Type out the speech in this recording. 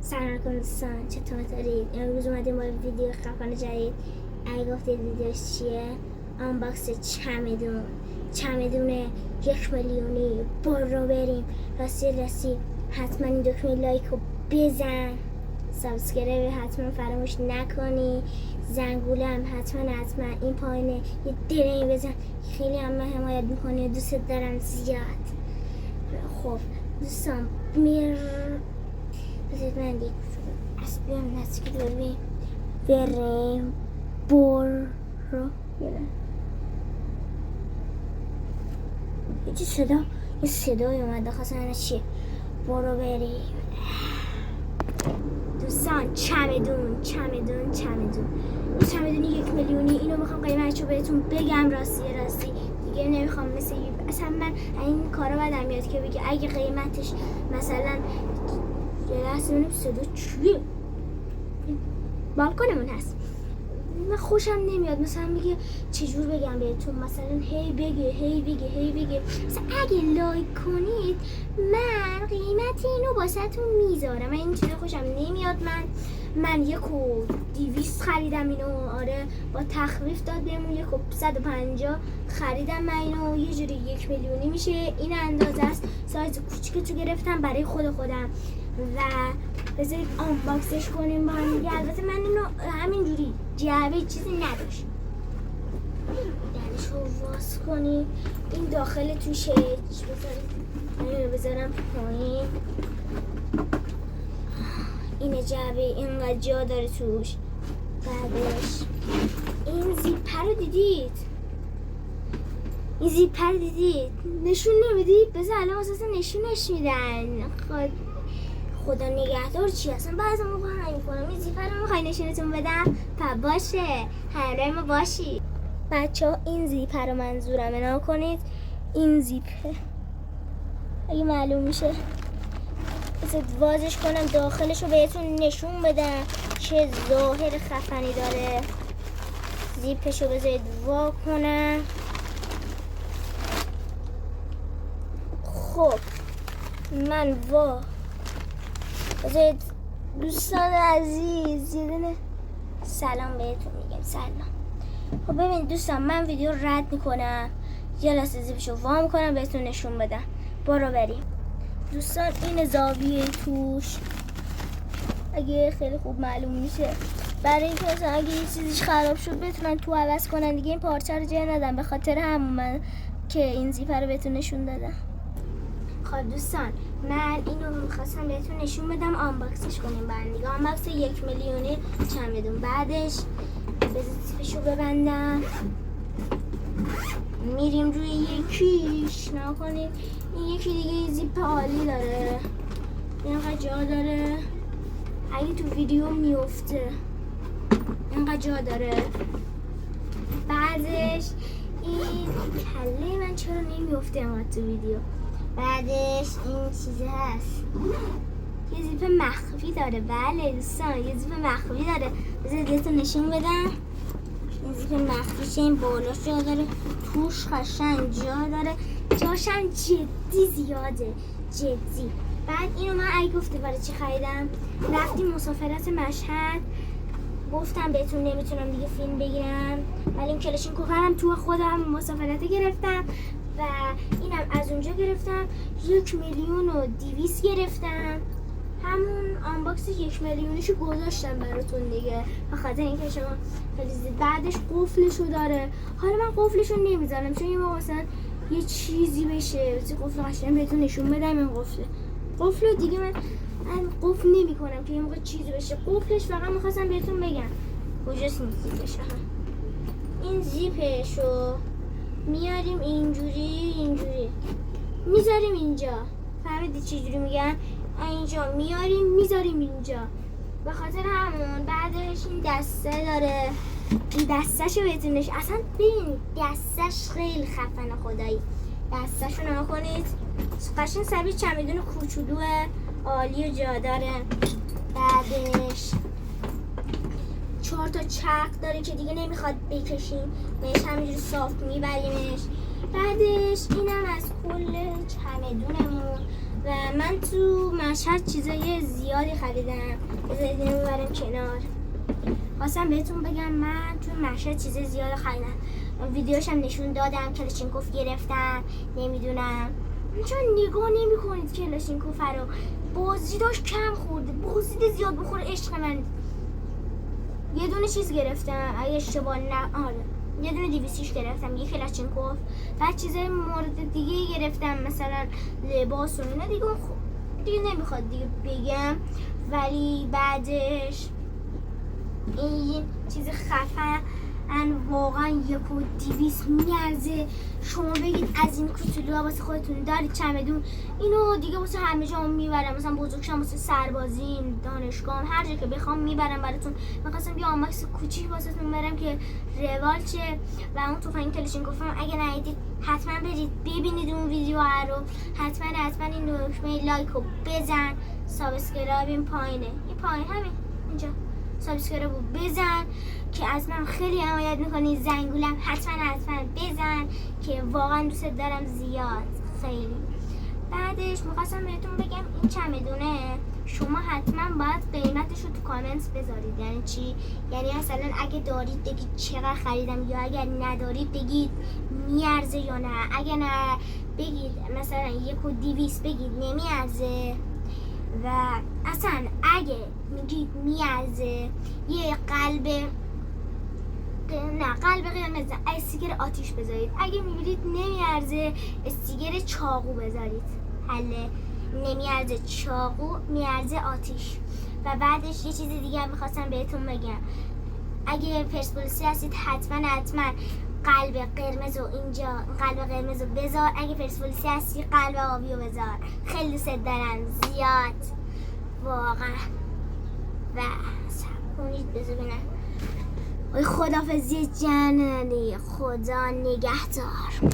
سلام علیکم دوستان، چطور دارید؟ امروز اومدیم با ویدیو خفن جدید. اگه گفتید ویدیوش چیه؟ آنباکس چمدون 1 میلیونی. برو بریم. راستی حتما این دکمه لایک رو بزن، سابسکرایب حتما فراموش نکنی، زنگولم حتما این پایینه یه دلنی بزن. خیلی هم من حمایت میکنی، دوست دارم زیاد. خب دوستان بذارید من یک از بیام نزدیک بریم. برو یه صدای اومده، خواستم چیه؟ برو بریم دوستان. چمدون 1 میلیونی. اینو میخوام قیمتشو بهتون بگم. راستی دیگه نمیخوام مثل اصلا من این کارا بدم میاد که بگه اگه قیمتش مثلا یه لحظه ببینیم صدا چیه؟ بالکنمون هست. من خوشم نمیاد مثلا میگه چجور بگم بهتون، مثلا هی بگه مثلا اگه لایک کنید من قیمت اینو واسهتون میذارم. من این چیزا خوشم نمیاد. من 1,200 خریدم اینو. آره با تخفیف داد بهمون 150 خریدم من اینو. یه جوری 1 میلیونی میشه. این اندازه است. سایز کوچیکتو گرفتم برای خودم و بذارید آنباکسش کنیم با هم دیگه. البته من اینو همینجوری جعبه چیزی نداشت. درشو واس کنیم. این داخل توشه. اینو بذارم پایین. این جعبه اینقدر جا داره توش. بعدش این زیپر رو دیدید؟ نشون نمیدید؟ بذار الان واسه نشونش میدن. خدا نگهدار چی اصلا بعضا موقع همین کنم. این زیپر رو میخوایی نشونتون بدم؟ باشه، همراه ما باشی بچه ها. این زیپر رو منظورم نها کنید. این زیپه اگه معلوم میشه بذارید وازش کنم، داخلش رو بهتون نشون بدم چه ظاهر خفنی داره. زیپش رو بذارید وا کنم. خب من بذارید دوستان عزیز یه دونه سلام بهتون میگم. سلام. خب ببینید دوستان، من ویدیو رد میکنم، یه لحظه زیپشو وا میکنم بهتون نشون بدم. برو بریم دوستان. این زاویه توش اگه خیلی خوب معلوم میشه، برای اینکه مثلا اگه یه چیزیش خراب شد بتونن تو عوض کنن دیگه. این پارچه رو جای ندم، به خاطر همون من که این زیپر رو بهتون نشون دادم. خب دوستان، من اینو میخواستم بهتون نشون بدم، آنباکسش کنیم برن دیگه. آنباکس 1 میلیونی چمدون. بعدش زیپشو ببندم، میریم روی یکیش. نکنید این یکی دیگه زیپ عالی داره، اینقدر جا داره. اگه تو ویدیو میفته اینقدر جا داره. بعدش این کله من چرا نمیفته اما تو ویدیو. بعدش این چیزه هست، یه زیپ مخفی داره. بله دوستان، یه زیپ مخفی داره. بذارید بهتون نشون بدم. این زیپ مخفیشه. این بالاش جا داره، توش قشنگ جا داره. جاشم جدی زیاده، جدی. بعد اینو من اگه گفته برای چی خریدم، رفتیم مسافرت مشهد، گفتم بهتون نمیتونم دیگه فیلم بگیرم، ولی این کلاشینکوفرم تو خودم مسافرت گرفتم و اینم از اونجا گرفتم. 1,200,000 گرفتم. همون آنباکس 1 میلیونیشو گذاشتم براتون دیگه، به خاطر اینکه شما خیلی زید. بعدش قفلشو داره. حالا من قفلشو نمیذارم چون یه موقع مثلا یه چیزی بشه، قفل قشنگ بهتون نشون بدم. این قفل دیگه من قفل نمی کنم که یه موقع چیزی بشه. قفلش فقط میخواستم بهتون بگم کجاست این زیپش. این زیپشو میاریم اینجوری میذاریم اینجا. فهمیدی چجوری میگم؟ اینجا میاریم میذاریم اینجا. به خاطر همون بعدش این دسته داره. این دستهشو بهتون اصلا ببینید، دستش خیلی خفنه خدایی. دستهشو نگاه کنید، قشنگ شبیه چمدون کوچولو عالی و جا داره. بعدش 4 تا چرخ داره که دیگه نمیخواد بکشیم، بهش همینجوری صاف میبریمش. بعدش اینم از کل چمدونمون. و من تو مشهد چیزای زیادی خریدم. بذارید اینو ببرم کنار. خواستم بهتون بگم من تو مشهد چیزای زیاد خریدم. ویدیوشم نشون دادم. کلاشینکوف گرفتم. نمیدونم چون نگاه نمی کنید کلاشینکوف رو. بازدیداش کم خورده. بازدید زیاد بخوره عشق من. یه دونه چیز گرفتم اگه اشتباه آره یه دونه 200 گرفتم، یه کلاشینکوف. بعد چیزای مورد دیگه گرفتم مثلا لباس و اینا دیگه نمیخواد دیگه بگم. ولی بعدش این چیز خفن واقعا 1,200 میارزه. شما بگید از این کوچولوها واسه خودتون دارید چمدون اینو دیگه واسه همه جا میبرم. مثلا بزرگشم واسه سربازیم، دانشگاه، هر جا که بخوام میبرم براتون. من خواستم یه آماکس کوچیک واسهتون برم که روال شه. و اون تفنگ کلاشینکوفم اگه ندیدید حتما برید ببینید اون ویدیو رو. حتما این دکمه لایک رو بزن. سابسکرایب این پایینه، این پایین همین اینجا سابسکرایب رو بزن که از من خیلی حمایت میکنی. زنگولم حتما بزن که واقعا دوست دارم زیاد خیلی. بعدش میخواستم بهتون بگم این چمدونه شما حتما باید قیمتش رو تو کامنت بذارید. یعنی چی؟ یعنی مثلا اگه دارید بگید چقدر خریدم، یا اگر ندارید بگید میارزه یا نه. اگه نه بگید مثلا 1,200 بگید نمیارزه. و اصلا اگه میگید میارزه یه قلب قرمز استیکر آتیش بذارید. اگه میبینید نمیارزه استیکر چاقو بذارید. حله نمیارزه چاقو، میارزه آتیش. و بعدش یه چیز دیگه هم میخواستم بهتون بگم. اگه پرسپولیسی هستید حتما قلب قرمز و اینجا قلب قرمز رو بذار. اگه پرسپولیسی هستی قلب آبی رو بذار. خیلی دوست دارم زیاد واقعا. و سبونید بذارم. خداحافظی جنانی، خدا نگهدار.